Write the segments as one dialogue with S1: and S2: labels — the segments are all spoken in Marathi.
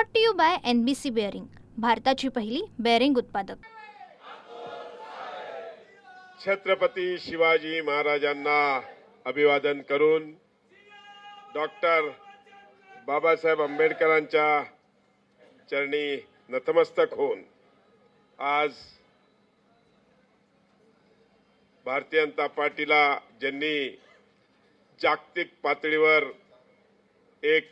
S1: Brought to you by NBC bearing, भारताची पहिली बेअरिंग उत्पादक।
S2: छत्रपती शिवाजी महाराजांना अभिवादन करून डॉक्टर बाबासाहेब आंबेडकरांच्या चरणी नतमस्तक होऊन आज भारतीय जनता पार्टीला ज्यांनी जागतिक पातळीवर एक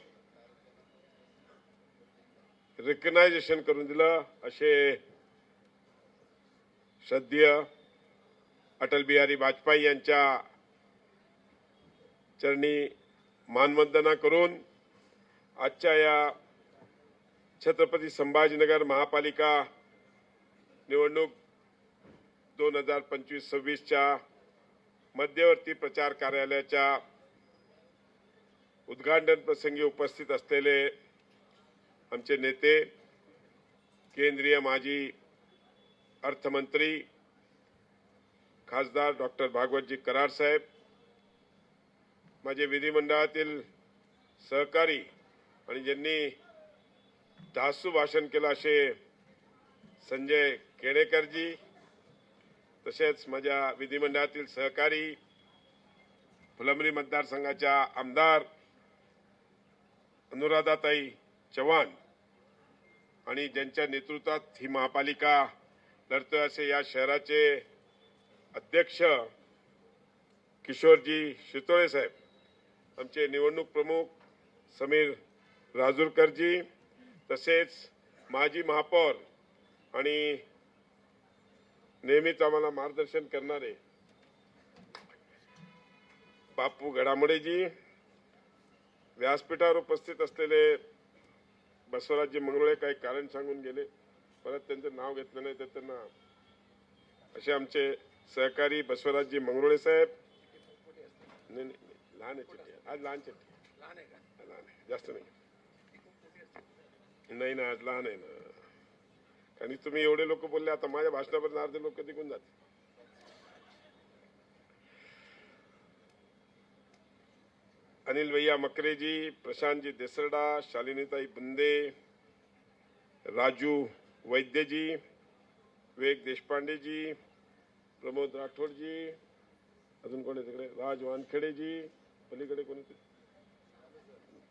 S2: रिकग्नायझेशन करून दिलं असे श्रद्धेय अटल बिहारी वाजपेयी यांच्या चरणी मानवंदना करून आजच्या या छत्रपती संभाजीनगर महापालिका निवडणूक 2025-26च्या मध्यवर्ती प्रचार कार्यालयाच्या उद्घाटन प्रसंगी उपस्थित असलेले आमचे नेते, केंद्रीय माजी अर्थमंत्री खासदार डॉक्टर भागवतजी कराड साहेब, माझे विधिमंडळातील सहकारी आणि ज्यांनी धासू भाषण केलं असे संजय केणेकरजी, तसेच माझ्या विधिमंडळातील सहकारी फुलंब्री मतदारसंघाच्या आमदार अनुराधाताई चव्हाण आणि ज्यांच्या नेतृत्वात ही महापालिका लढतोय असे या शहराचे अध्यक्ष किशोरजी शितोळे साहेब, आमचे निवडणूक प्रमुख समीर राजूरकरजी, तसेच माजी महापौर आणि नेहमीच आम्हाला मार्गदर्शन करणारे बापू घडामोडेजी, व्यासपीठावर उपस्थित असलेले बसवराजजी मंगरुळे काही कारण सांगून गेले, परत त्यांचं नाव घेतलं नाही तर त्यांना असे आमचे सहकारी बसवराजजी मंगरुळे साहेब, लहान आहे चिठ्ठी, आज लहान चिठ्ठी, लहान आहे जास्त नाही ना, आज लहान आहे ना, आणि तुम्ही एवढे लोक बोलले, आता माझ्या भाषणापर्यंत अर्धे लोक निघून जाते। अनिल भैया मकरेजी, प्रशांतजी देसरडा, शालिनीताई बुंदे, राजू वैद्यजी, विवेक देशपांडेजी, प्रमोद राठोडजी, अजून कोण आहे तिकडे, राज वानखेडेजी, पलीकडे कोणी,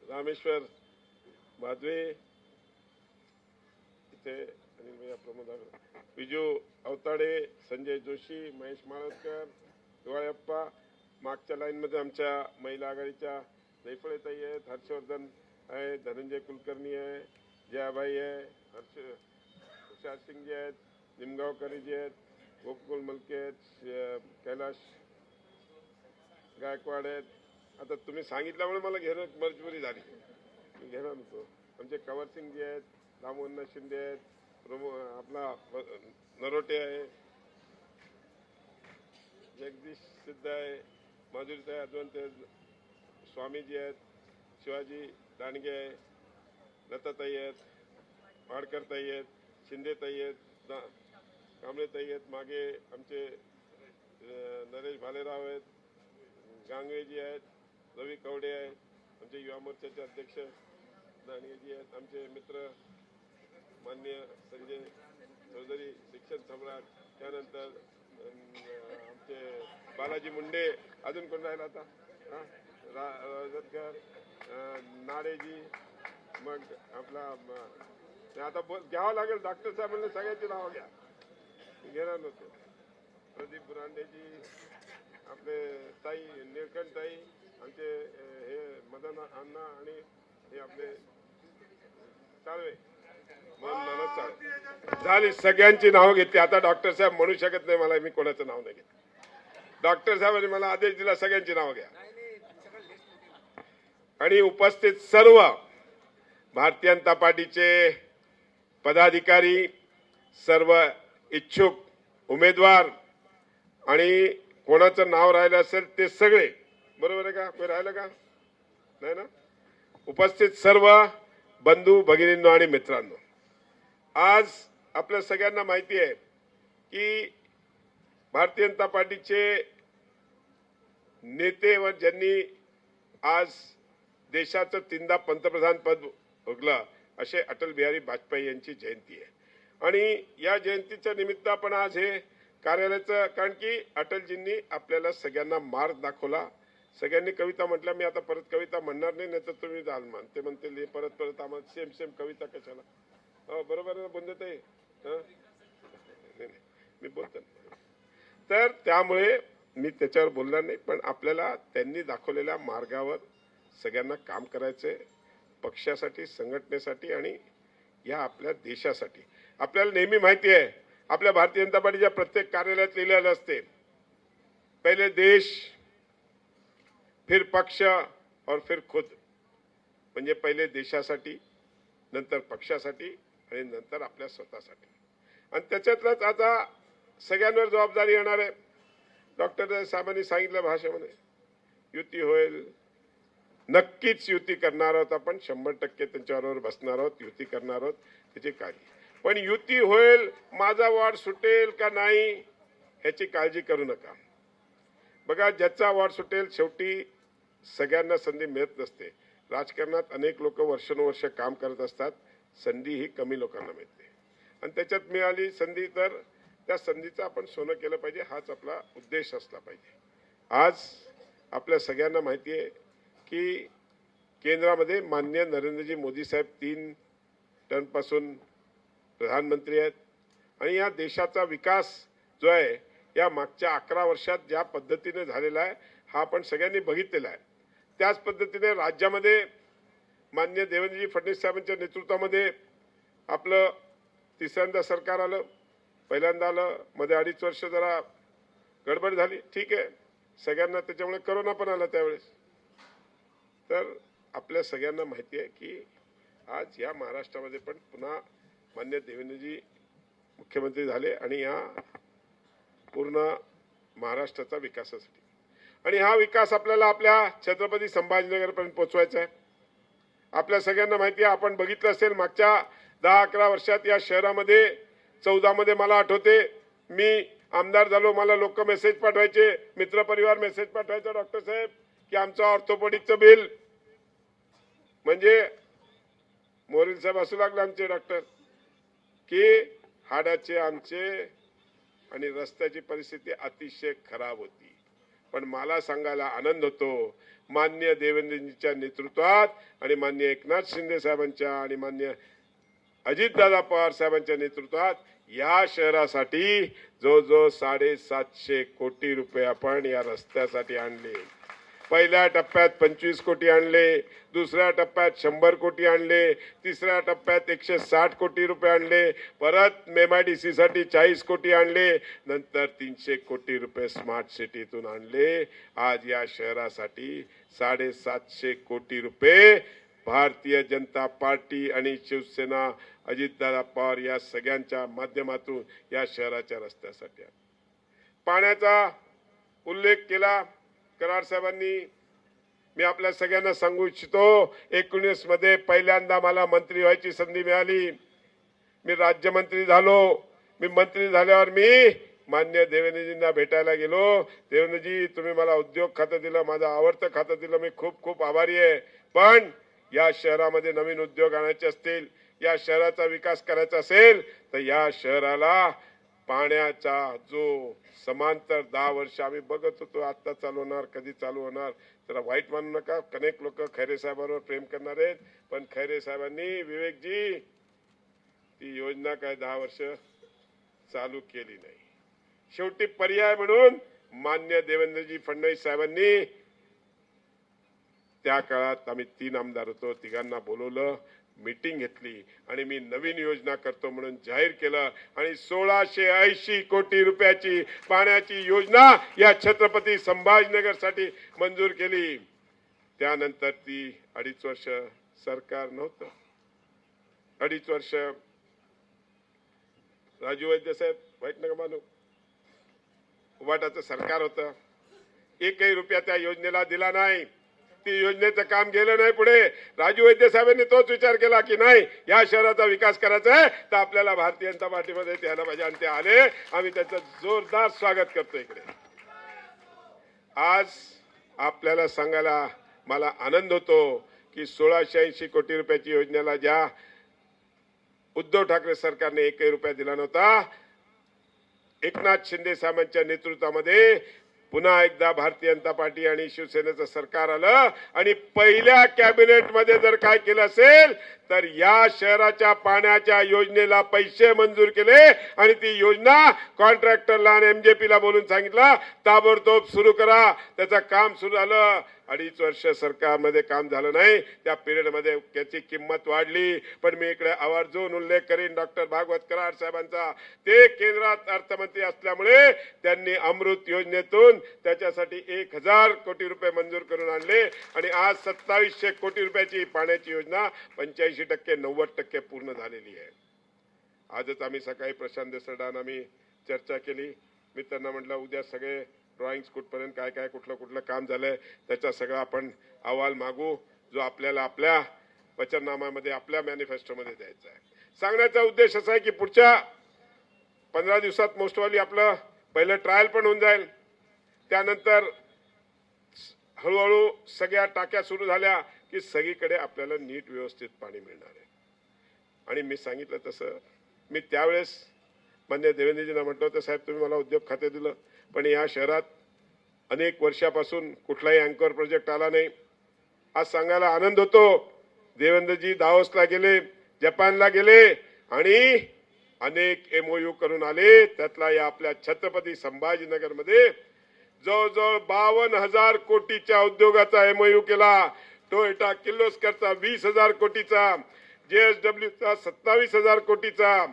S2: रामेश्वर भादवे, इथे अनिल भैया, प्रमोद, विजू अवताडे, संजय जोशी, महेश माळवकर, दिवाळप्पा, मागच्या लाईनमध्ये आमच्या महिला आघाडीच्या जयफळेताई आहेत, हर्षवर्धन आहे, धनंजय कुलकर्णी आहे, जयाबाई आहे, तुषार सिंगजी आहेत, निमगावकरजी आहेत, गोकुल मलके आहेत, कैलाश गायकवाड आहेत। आता तुम्ही सांगितल्यामुळे मला घेणं मजबुरी झाली, मी घेणार नव्हतो। आमचे कंवरसिंगजी आहेत, रामवन्ना शिंदे आहेत, आपला नरोटे आहे, जगदीश सिद्ध आहे, माधुरीताई अद्वंत, स्वामीजी आहेत, शिवाजी दांडगे आहे, लताताई आहेत, वाडकरताई आहेत, शिंदेताई आहेत, कांबळेताई आहेत, मागे आमचे नरेश भालेराव आहेत, गांगवेजी आहेत, रवी कवडे आहेत, आमचे युवा मोर्चाचे अध्यक्ष दांडगेजी आहेत, आमचे मित्र माननीय संजय चौधरी शिक्षण सम्राट, त्यानंतर आमचे बालाजी मुंडे, अजून कोण राहिला आता, राजतकर, नाडेजी, मग आपला आता घ्यावं लागेल, डॉक्टर साहेब म्हणले सगळ्यांची नावं घ्या, घेणार नव्हतो, प्रदीप बुरांडेजी, आपले ताई निळकंठ ताई, आमचे हे मदन अण्णा आणि हे आपले साळवे, झाली, सगळ्यांची नावं घेतली। आता डॉक्टर साहेब म्हणू शकत नाही मला मी कोणाचं नाव नाही घेत, डॉक्टर साहेबांनी मला आदेश दिला सगळ्यांची नावं घ्या। आणि उपस्थित सर्व भारतीय जनता पार्टीचे पदाधिकारी, सर्व इच्छुक उमेदवार आणि कोणाचं नाव राहिलं असेल ते सगळे, बरोबर आहे का, कोणी राहिलं का नाही ना, उपस्थित सर्व बंधू भगिनींनो आणि मित्रांनो, आज आपल्या सगळ्यांना माहिती आहे की भारतीय जनता पार्टीचे नेते व ज्यांनी आज देशाचं 3दा पंतप्रधान पद भोगलं असे अटल बिहारी वाजपेयी यांची जयंती आहे आणि या जयंतीच्या निमित्त आपण आज हे कार्यालयाचं, कारण की अटलजींनी आपल्याला सगळ्यांना मार्ग दाखवला. सगळ्यांनी कविता म्हटल्या, मी आता परत कविता म्हणणार नाही तर तुम्ही जाल मान ते म्हणते परत परत आम्हाला सेम सेम कविता कशाला. हो बरोबर आहे बोलत आहे, मी बोलतो. तर त्यामुळे मी त्याच्यावर बोलणार नाही, पण आपल्याला त्यांनी दाखवलेल्या मार्गावर सगळ्यांना काम करायचंय, पक्षासाठी, संघटनेसाठी आणि या आपल्या देशासाठी. आपल्याला नेहमी माहिती आहे, आपल्या भारतीय जनता पार्टीच्या प्रत्येक कार्यालयात लिहिलेलं असते, पहिले देश फिर पक्ष और फिर खुद. म्हणजे पहिले देशासाठी, नंतर पक्षासाठी आणि नंतर आपल्या स्वतःसाठी. आणि त्याच्यातलंच आता सगळ्यांवर जबाबदारी येणार आहे. डॉक्टर साहेबांनी सांगितलं भाषेमध्ये, युती होईल, नक्कीच युती करणार आहोत आपण, 100% त्यांच्याबरोबर बसणार आहोत, युती करणार आहोत, त्याची काळजी. पण युती होईल, माझा वार्ड सुटेल का नाही ह्याची काळजी करू नका. बघा, ज्याचा वार्ड सुटेल, शेवटी सगळ्यांना संधी मिळत नसते. राजकारणात अनेक लोक वर्षानुवर्ष काम करत असतात, संधी ही कमी लोकांना मिळते आणि त्याच्यात मिळाली संधी तर त्या संधीचं आपण सोनं केलं पाहिजे, हाच आपला उद्देश असला पाहिजे. आज आपल्या सगळ्यांना माहिती आहे की केंद्रामध्ये माननीय नरेंद्रजी मोदी साहेब 3 टर्मपासून प्रधानमंत्री आहेत आणि या देशाचा विकास जो आहे या मागच्या 11 वर्षात ज्या पद्धतीने झालेला आहे हा आपण सगळ्यांनी बघितलेला आहे. त्याच पद्धतीने राज्यामध्ये माननीय देवेंद्रजी फडणवीस साहेबांच्या नेतृत्वामध्ये आपलं तिसऱ्यांदा सरकार आलं. पहिल्यांदा आलं, मध्ये 2.5 वर्ष जरा गडबड झाली, ठीक आहे, सगळ्यांना त्याच्यामुळे करोना पण आला त्यावेळेस. तर आपल्या सगळ्यांना माहिती आहे की आज या महाराष्ट्रामध्ये पण पुन्हा माननीय देवेंद्रजी मुख्यमंत्री झाले आणि या पूर्ण महाराष्ट्राचा विकासासाठी, आणि हा विकास आपल्याला आपल्या छत्रपती संभाजीनगरपर्यंत पोहोचवायचा आहे. आपल्या सगळ्यांना माहिती आहे, आपण बघितलं असेल मागच्या 10-11 वर्षात या शहरामध्ये 14 मध्ये मला आठवते, मी आमदार झालो, मला लोक मेसेज पाठवायचे, मित्रपरिवार मेसेज पाठवायचा, डॉक्टर साहेब की आमचं ऑर्थोपेडिकचं बिल, म्हणजे मोरील साहेब असू लागले आमचे डॉक्टर, की हाडाचे आमचे आणि रस्त्याची परिस्थिती अतिशय खराब होती. पण मला सांगायला आनंद होतो, माननीय देवेंद्रजींच्या नेतृत्वात आणि माननीय एकनाथ शिंदे साहेबांच्या आणि माननीय अजितदादा पवार साहेबांच्या नेतृत्वात या शहरासाठी जवळजवळ 750 कोटी रुपये आपण या रस्त्यासाठी आणले. पहिल्या टप्प्यात 25 कोटी आणले, दुसऱ्या टप्प्यात 100 कोटी आणले, तिसऱ्या टप्प्यात 160 कोटी रुपये आणले, परत MIDC साठी 40 कोटी आणले, नंतर 300 कोटी रुपये स्मार्ट सिटीतून आणले. आज या शहरासाठी 750 कोटी रुपये भारतीय जनता पार्टी आणि शिवसेना अजितदादा पवार या सगळ्यांच्या माध्यमातून या शहराच्या रस्त्यासाठी. पाण्याचा उल्लेख केला कराड साहेबांनी. मी आपल्या सगळ्यांना सांगू इच्छितो, 19 मध्ये पहिल्यांदा मला मंत्री व्हायची संधी मिळाली. मी राज्यमंत्री झालो. मी मंत्री झाल्यावर मी माननीय देवेंद्रजींना भेटायला गेलो. देवेंद्रजी, तुम्ही मला उद्योग खातं दिलं, माझं आवडतं खातं दिलं, मी खूप खूप आभारी आहे. पण या शहरामध्ये नवीन उद्योग आणायचे असतील, या शहराचा विकास करायचा असेल तर या शहराला पाण्याचा जो समांतर 10 वर्ष आम्ही बघत होतो, आता चालू होणार, कधी चालू होणार, तर वाईट मानू नका. अनेक लोक खैरे साहेबांवर प्रेम करणार आहेत, पण खैरे साहेबांनी, विवेकजी, ती योजना काय 10 वर्ष चालू केली नाही. शेवटी पर्याय म्हणून मान्य देवेंद्रजी फडणवीस साहेबांनी, त्या काळात आम्ही 3 आमदार होतो, तिघांना बोलवलं, मीटिंग घेतली आणि मी नवीन योजना करतो म्हणून जाहीर केलं आणि 1680 कोटी रुपयाची पाण्याची योजना या छत्रपती संभाजीनगरसाठी मंजूर केली. त्यानंतर ती 2.5 वर्ष सरकार नव्हतं. 2.5 वर्ष राजू वैद्य साहेब, वाईट नका मानू, उभाटाचं सरकार होतं. 1ही रुपया त्या योजनेला दिला नाही. ती योजनेचं काम गेलं नाही पुढे. राजू वैद्य साहेबांनी तोच विचार केला की नाही, या शहराचा विकास करायचा आहे तर आपल्याला भारतीय जनता पार्टीमध्ये यायला पाहिजे, आणि ते आले. आम्ही त्याचं जोरदार स्वागत करतो. इकडे आज आपल्याला सांगायला मला आनंद होतो की 1680 कोटी रुपयाची योजनेला ज्या उद्धव ठाकरे सरकारने एकही रुपया दिला नव्हता. एकनाथ शिंदे साहेबांच्या नेतृत्वामध्ये पुन्हा एकदा भारतीय जनता पार्टी आणि शिवसेनेचं सरकार आलं आणि पहिल्या कॅबिनेटमध्ये जर काय केलं असेल तर या शहराच्या पाण्याच्या योजनेला पैसे मंजूर केले आणि ती योजना कॉन्ट्रॅक्टरला आणि एमजेपीला बोलून सांगितलं ताबडतोब सुरू करा. त्याचं काम सुरू झालं. 2.5 वर्ष सरकारमध्ये काम झालं नाही. त्या पिरियडमध्ये त्याची किंमत वाढली. पण मी इकडे आवर्जून उल्लेख करीन डॉक्टर भागवत कराड साहेबांचा. ते केंद्रात अर्थमंत्री असल्यामुळे त्यांनी अमृत योजनेतून त्याच्यासाठी 1000 कोटी रुपये मंजूर करून आणले आणि आज 2700 कोटी रुपयाची पाण्याची योजना 85% 90% पूर्ण झालेली आहे. आजच आम्ही सकाळी प्रशांत देसरडान आम्ही चर्चा केली. मी त्यांना म्हटलं उद्या सगळे ड्रॉइंग्स कुठपर्यंत काय काय कुठलं काम झालंय त्याचा सगळा आपण अहवाल मागू जो आपल्याला आपल्या वचननाम्यामध्ये आपल्या मॅनिफेस्टोमध्ये द्यायचा आहे. सांगण्याचा उद्देश असा आहे की पुढच्या 15 दिवसात मोस्टवाली आपलं पहिलं ट्रायल पण होऊन जाईल. त्यानंतर हळूहळू सगळ्या टाक्या सुरू झाल्या की सगळीकडे आपल्याला नीट व्यवस्थित पाणी मिळणार आहे. आणि मी सांगितलं तसं मी त्यावेळेस मान्य देवेंद्रजींना म्हटलं होतं साहेब तुम्ही मला उद्योग खाते दिलं पण या शहरात अनेक वर्षापासून कुठलाही अँकर प्रोजेक्ट आला नाही. आज सांगायला आनंद होतो देवेंद्रजी दाओसला गेले, जपानला गेले आणि अनेक MOU करून आले. त्यातला या आपल्या छत्रपती संभाजीनगरमध्ये जवळजवळ 52,000 कोटीच्या उद्योगाचा MOU केला. टोयोटा किर्लोस्करचा 20,000 कोटीचा, JSWचा 27,000 कोटीचा,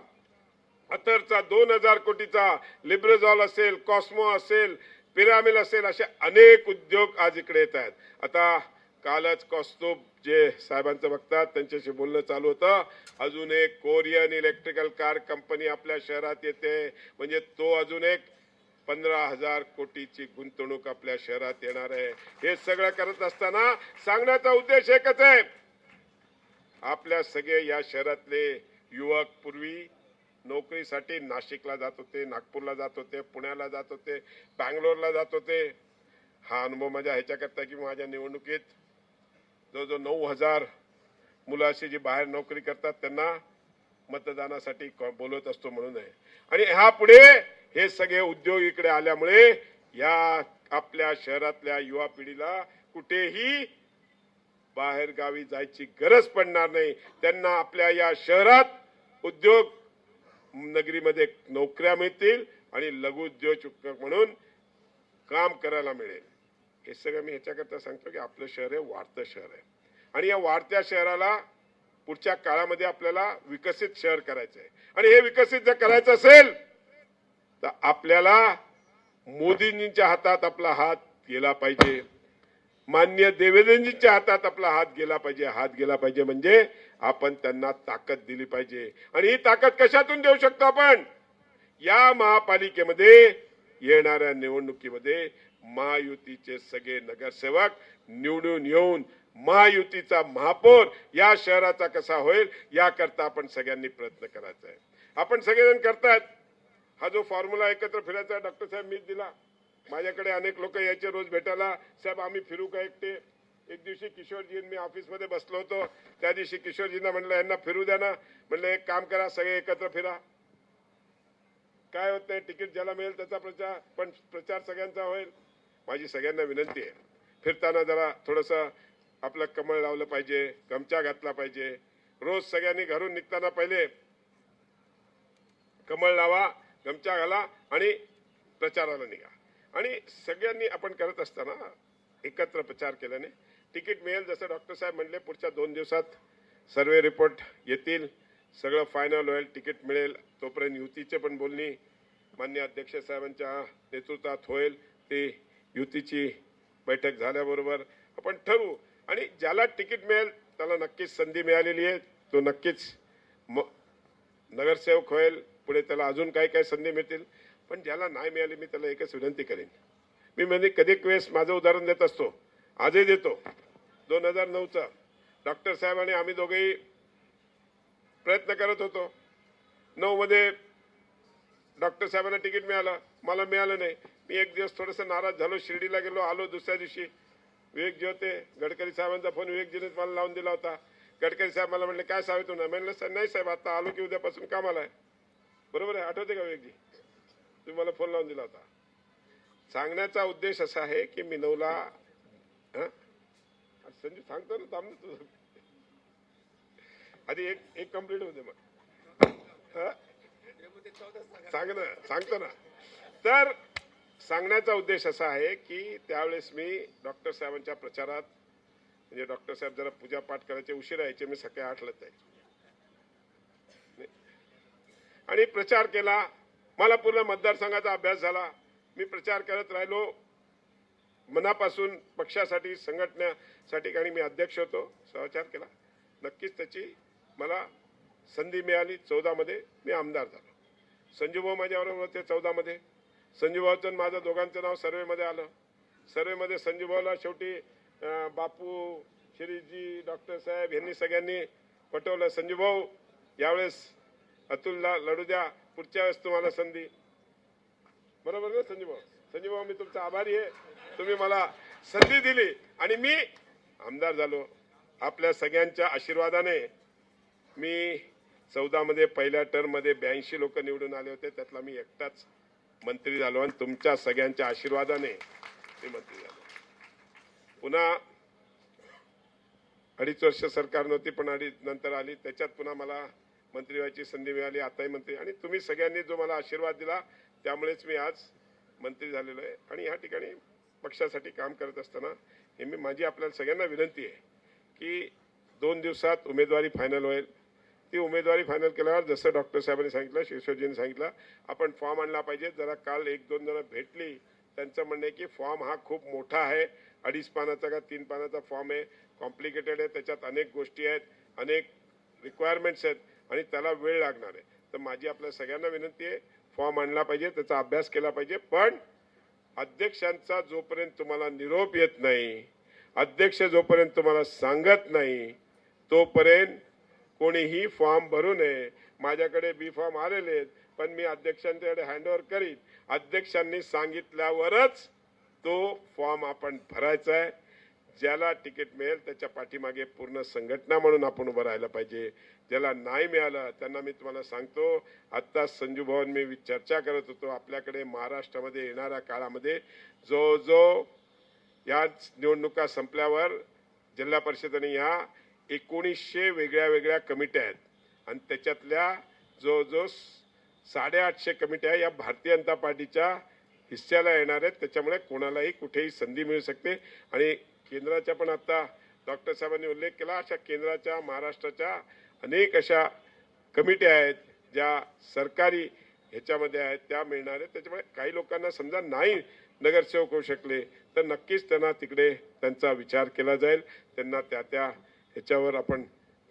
S2: अथरचा 2,000 कोटीचा, लिब्रेझॉल असेल, कॉस्मो असेल, पिरामिल असेल असे अनेक उद्योग आज इकडे येत आहेत. आता कालच कौस्तुभ जे साहेबांचं बघतात त्यांच्याशी बोलणं चालू होतं. अजून एक कोरियन इलेक्ट्रिकल कार कंपनी आपल्या शहरात येते म्हणजे तो अजून एक 15,000 कोटीची गुंतवणूक आपल्या शहरात येणार आहे. हे सगळं करत असताना सांगण्याचा उद्देश एकच आहे आपल्या सगळे या शहरातले युवक पूर्वी नोकरीसाठी नाशिकला जात होते, नागपूरला जात होते, पुण्याला जात होते, बँगलोरला जात होते. हा अनुभव माझ्या ह्याच्याकरता की माझ्या निवडणुकीत जवळजवळ 9,000 मुलं अशी जी बाहेर नोकरी करतात त्यांना मतदानासाठी बोलवत असतो म्हणून आहे. आणि ह्या पुढे हे सगळे उद्योग इकडे आल्यामुळे या आपल्या शहरातल्या युवा पिढीला कुठेही बाहेर गावी जायची गरज पडणार नाही. त्यांना आपल्या या शहरात उद्योग नगरीमध्ये नोकऱ्या मिळतील आणि लघु उद्योग म्हणून काम करायला मिळेल. हे सगळं मी ह्याच्याकरता सांगतो की आपलं शहर हे वाढतं शहर आहे आणि या वाढत्या शहराला पुढच्या काळामध्ये आपल्याला विकसित शहर करायचं आहे. आणि हे विकसित जर करायचं असेल तर आपल्याला मोदींच्या हातात आपला हात गेला पाहिजे, माननीय देवेंद्रजींच्या हातात आपला हात गेला पाहिजे. हात गेला पाहिजे म्हणजे आपण त्यांना ताकद दिली पाहिजे. आणि ही ताकद कशातून देऊ शकतो आपण? या महापालिकेमध्ये येणाऱ्या निवडणुकीमध्ये महायुतीचे सगळे नगरसेवक निवडून येऊन महायुतीचा महापौर या शहराचा कसा होईल याकरता आपण सगळ्यांनी प्रयत्न करायचा आहे. आपण सगळेजण करतायत. हा जो फॉर्म्युला एकत्र फिरायचा डॉक्टर साहेब मीच दिला. माझ्याकडे अनेक लोक यायचे रोज भेटायला, साहेब आम्ही फिरू का एकटे? एक दिवशी किशोरजी मी ऑफिसमध्ये बसलो होतो. त्या दिवशी किशोरजींना म्हणलं यांना फिरू द्या ना. म्हणलं एक काम करा सगळे एकत्र फिरा. काय होत नाही, तिकीट ज्याला मिळेल त्याचा प्रचार, पण प्रचार सगळ्यांचा होईल. माझी सगळ्यांना विनंती आहे फिरताना जरा थोडंसं आपलं कमळ लावलं पाहिजे, गमछा घातला पाहिजे. रोज सगळ्यांनी घरून निघताना पहिले कमळ लावा, गमछा घाला आणि प्रचाराला निघा. आणि सगळ्यांनी आपण करत असताना एकत्र प्रचार केल्याने तिकीट मिळेल. जसं डॉक्टर साहेब म्हणले पुढच्या 2 दिवसात सर्वे रिपोर्ट येतील, सगळं फायनल होईल, तिकीट मिळेल. तोपर्यंत युतीचे पण बोलणी माननीय अध्यक्ष साहेबांच्या नेतृत्वात होईल. ते युतीची बैठक झाल्याबरोबर आपण ठरवू आणि ज्याला तिकीट मिळेल त्याला नक्कीच संधी मिळालेली आहे. तो नक्कीच नगरसेवक होईल. पुढे त्याला अजून काही काही संधी मिळतील. पण ज्याला नाही मिळाली मी त्याला एकच विनंती करेन. मी म्हणजे कधी वेळेस माझं उदाहरण देत असतो, आजही देतो. 2009चा डॉक्टर साहेब आणि आम्ही दोघेही प्रयत्न करत होतो. 9 मध्ये डॉक्टर साहेबांना तिकीट मिळालं, मला मिळालं नाही. मी एक दिवस थोडंसं नाराज झालो, शिर्डीला गेलो, आलो. दुसऱ्या दिवशी विवेकजी होते, गडकरी साहेबांचा फोन विवेकजीनेच मला लावून दिला होता. गडकरी साहेब मला म्हणले काय साहेब तुम्ही म्हणलं सर नाही साहेब आता आलो की उद्यापासून कामाला आहे. बरोबर आहे, आठवते का विवेकजी? तुम्ही मला फोन लावून दिला होता. सांगण्याचा उद्देश असा आहे की मी 9ला संजू सांगतो ना, थांब ना तुझं आधी एक कंप्लीट होते मग सांगतो ना. तर सांगण्याचा उद्देश असा आहे की त्यावेळेस मी डॉक्टर साहेबांच्या प्रचारात म्हणजे डॉक्टर साहेब जरा पूजा पाठ करायचे उशीर यायचे, मी सकाळी 8लाच जायचे आणि प्रचार केला. मला पूर्ण मतदारसंघाचा अभ्यास झाला. मी प्रचार करत राहिलो मनापासून पक्षासाठी संघटनेसाठी आणि मी अध्यक्ष होतो, सहचार केला. नक्कीच त्याची मला संधी मिळाली. 14 मध्ये मी आमदार झालो. संजूभाऊ माझ्याबरोबर होते 14 मध्ये. संजूभाऊचं माझं दोघांचं नाव सर्वेमध्ये आलं. सर्वेमध्ये संजूभाऊला शेवटी बापू शिरीजी डॉक्टर साहेब यांनी सगळ्यांनी पटवलं. संजूभाऊ यावेळेस अतुलला लढू द्या, पुढच्या वेळेस तुम्हाला संधी. बरोबर ना संजूभाऊ? संजूभाऊ मी तुमचा आभारी आहे, तुम्ही मला संधी दिली आणि मी आमदार झालो. आपल्या सगळ्यांच्या आशीर्वादाने मी 14 मध्ये पहिल्या टर्म मध्ये 82 लोक निवडून आले होते, त्यातला मी एकटाच मंत्री झालो आणि तुमच्या सगळ्यांच्या आशीर्वादाने मी मंत्री झालो. पुन्हा 2.5 वर्ष सरकार नव्हती पण नंतर आली, त्याच्यात पुन्हा मला मंत्री व्हायची संधी मिळाली. आताही मंत्री आणि तुम्ही सगळ्यांनी जो मला आशीर्वाद दिला त्यामुळेच मी आज मंत्री झालेलो आहे. आणि या ठिकाणी पक्षासाठी काम करत असताना हे माझी आपल्याला सगळ्यांना विनंती आहे की 2 दिवसात उमेदवारी फायनल होईल. ती उमेदवारी फायनल केल्यावर जसं डॉक्टर साहेबांनी सांगितलं, शिवसेनेने सांगितलं, आपण फॉर्म आणला पाहिजे. जरा काल 1-2 जण भेटली, त्यांचं म्हणणं आहे की फॉर्म हा खूप मोठा आहे, 2.5 पानाचा का 3 पानाचा फॉर्म आहे, कॉम्प्लिकेटेड आहे, त्याच्यात अनेक गोष्टी आहेत, अनेक रिक्वायरमेंट्स आहेत आणि त्याला वेळ लागणार आहे. तर माझी आपल्या सगळ्यांना विनंती आहे, फॉर्म आणला पाहिजे, त्याचा अभ्यास केला पाहिजे. पण अध्यक्षांचा जोपर्यंत तुम्हाला निरोप येत नाही, अध्यक्ष जोपर्यंत तुम्हाला सांगत नाही, तोपर्यंत कोणीही फॉर्म भरू नये. माझ्याकडे बी फॉर्म आलेले आहेत, पण मी अध्यक्षांच्याकडे हँडओव्हर करीन. अध्यक्षांनी सांगितल्यावरच तो फॉर्म आपण भरायचा आहे. ज्याला तिकीट मिळेल त्याच्या पाठीमागे पूर्ण संघटना म्हणून आपण उभं राहायला पाहिजे. ज्याला नाही मिळालं त्यांना मी तुम्हाला सांगतो, आत्ता संजू भवन मी चर्चा करत होतो, आपल्याकडे महाराष्ट्रामध्ये येणाऱ्या काळामध्ये जो या निवडणुका संपल्यावर जिल्हा परिषदेने या 1900 वेगळ्या कमिट्या आहेत आणि त्याच्यातल्या जो 850 कमिट्या या भारतीय जनता पार्टीच्या हिस्स्याला येणार आहेत. त्याच्यामुळे कोणालाही कुठेही संधी मिळू शकते. आणि केंद्राच्या पण आता डॉक्टर साहेबांनी उल्लेख केला, अशा केंद्राच्या महाराष्ट्राच्या अनेक अशा कमिट्या आहेत ज्या सरकारी ह्याच्यामध्ये आहेत, त्या मिळणार आहेत. त्याच्यामुळे काही लोकांना समजा नाही नगरसेवक होऊ शकले तर नक्कीच त्यांना तिकडे त्यांचा विचार केला जाईल. त्यांना त्या ह्याच्यावर आपण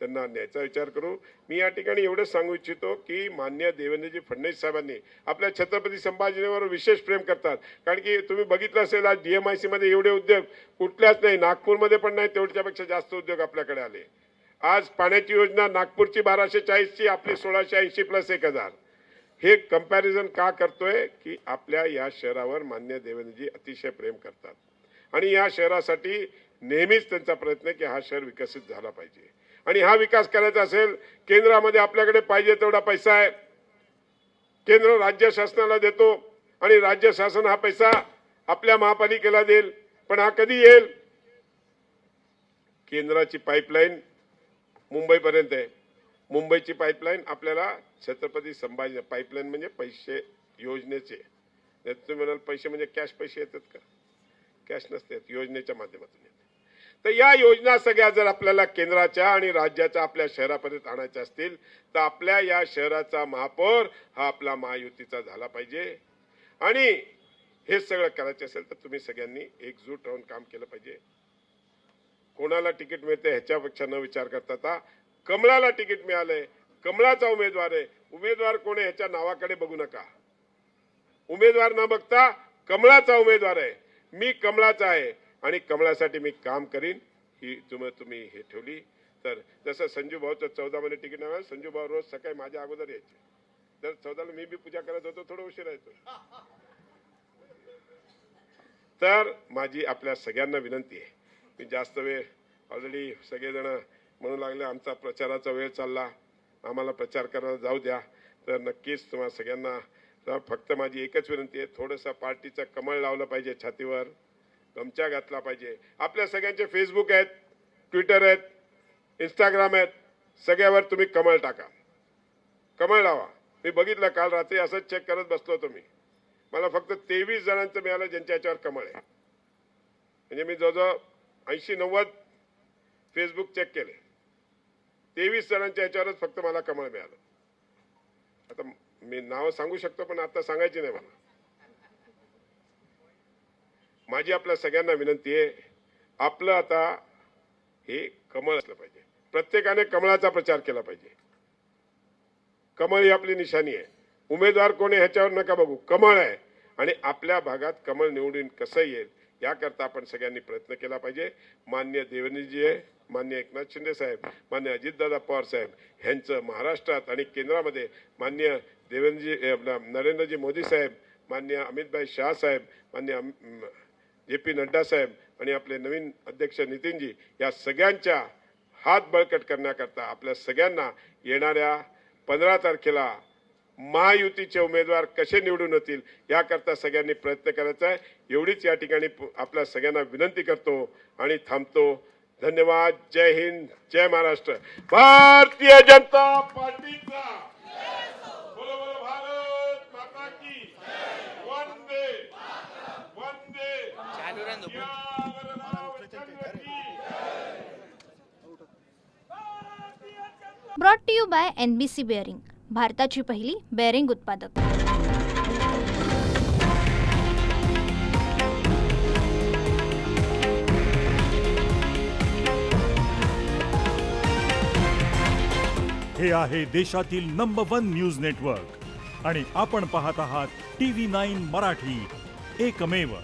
S2: त्यांना न्यायचा विचार करू. मी या ठिकाणी एवढंच सांगू इच्छितो की माननीय देवेंद्रजी फडणवीस साहेबांनी आपल्या छत्रपती संभाजीनगरवर विशेष प्रेम करतात. कारण की तुम्ही बघितलं असेल आज DMIC मध्ये एवढे उद्योग कुठल्याच नाही, नागपूरमध्ये पण नाही, तेवढ्यापेक्षा जास्त उद्योग आपल्याकडे आले. आज पाण्याची योजना नागपूरची 1240ची, आपली 1680 प्लस 1000. हे कंपॅरिझन का करतोय की आपल्या या शहरावर माननीय देवेंद्रजी अतिशय प्रेम करतात आणि या शहरासाठी नेहमीच त्यांचा प्रयत्न आहे की हा शहर विकसित झाला पाहिजे. आणि हा विकास करायचा असेल, केंद्रामध्ये आपल्याकडे पाहिजे तेवढा पैसा आहे, केंद्र राज्य शासनाला देतो आणि राज्य शासन हा पैसा आपल्या महापालिकेला देईल. पण हा कधी येईल? केंद्राची पाईपलाईन मुंबईपर्यंत आहे, मुंबईची पाईपलाईन आपल्याला छत्रपती संभाजी पाईपलाईन म्हणजे पैसे योजनेचे. तुम्ही म्हणाल पैसे म्हणजे कॅश पैसे येतात का? कॅश नसतात, योजनेच्या माध्यमातून येतात. तर या योजना सगळ्या जर आपल्याला केंद्राच्या आणि राज्याच्या आपल्या शहरापर्यंत आणायच्या असतील तर आपल्या या शहराचा महापौर हा आपला महायुतीचा झाला पाहिजे. आणि हे सगळं करायचं असेल तर तुम्ही सगळ्यांनी एकजूट राहून काम केलं पाहिजे. कोणाला तिकीट मिळते ह्याच्यापेक्षा न विचार करता कमळाला तिकीट मिळालंय, कमळाचा उमेदवार आहे, उमेदवार कोण आहे ह्याच्या नावाकडे बघू नका. उमेदवार न बघता कमळाचा उमेदवार आहे, मी कमळाचा आहे आणि कमळासाठी मी काम करीन, ही तुम्ही हे ठेवली तर जसं संजू भाऊचं 14 मध्ये तिकीट मिळालं, संजू भाऊ रोज सकाळी माझ्या अगोदर यायचे. तर 14ला मी बी पूजा करत होतो, थोडं उशीर यायचो. तर माझी आपल्या सगळ्यांना विनंती आहे, मी जास्त वेळ ऑलरेडी सगळेजण म्हणू लागले आमचा प्रचाराचा वेळ चालला, आम्हाला प्रचार करायला जाऊ द्या, तर नक्कीच तुम्हाला सगळ्यांना फक्त माझी एकच विनंती आहे, थोडंसं पार्टीचं कमळ लावलं पाहिजे, छातीवर गमछा घातला पाहिजे. आपल्या सगळ्यांचे फेसबुक आहेत, ट्विटर आहेत, इंस्टाग्राम आहेत, सगळ्यावर तुम्ही कमळ टाका, कमळ लावा. मी बघितलं काल रात्री असंच चेक करत बसलो होतो मी, मला फक्त 23 जणांचं मिळालं ज्यांच्या याच्यावर कमळ आहे. म्हणजे मी जवळजवळ 80-90 फेसबुक चेक केले, 23 जणांच्या याच्यावरच फक्त मला कमळ मिळालं. आता मी नाव सांगू शकतो पण आता सांगायची नाही मला. माझी आपल्या सगळ्यांना विनंती आहे, आपलं आता हे कमळ असलं पाहिजे, प्रत्येकाने कमळाचा प्रचार केला पाहिजे. कमळ ही आपली निशाणी आहे. उमेदवार कोण आहे ह्याच्यावर नका बघू, कमळ आहे. आणि आपल्या भागात कमळ निवडून कसं येईल याकरता आपण सगळ्यांनी प्रयत्न केला पाहिजे. माननीय देवेंद्रजी आहे, माननीय एकनाथ शिंदे साहेब, माननीय अजितदादा पवार साहेब ह्यांचं महाराष्ट्रात आणि केंद्रामध्ये माननीय देवेंद्रजी आपला नरेंद्रजी मोदी साहेब, माननीय अमितभाई शाह साहेब, माननीय JP नड्डा साहेब आणि आपले नवीन अध्यक्ष नितीनजी, या सगळ्यांच्या हात बळकट करण्याकरता आपल्या सगळ्यांना येणाऱ्या 15 तारखेला महायुतीचे उमेदवार कसे निवडून येतील याकरता सगळ्यांनी प्रयत्न करायचा आहे. एवढीच या ठिकाणी आपल्या सगळ्यांना विनंती करतो आणि थांबतो. धन्यवाद. जय हिंद, जय महाराष्ट्र. भारतीय जनता पार्टीचा बोलो बोलो भारत माता की वंदे वंदे
S1: brought to you by NBC bearing, भारताची पहिली बेअरिंग उत्पादक.
S3: हे आहे देशातील नंबर 1 न्यूज नेटवर्क आणि आपण पाहत आहात TV9 मराठी, एकमेव.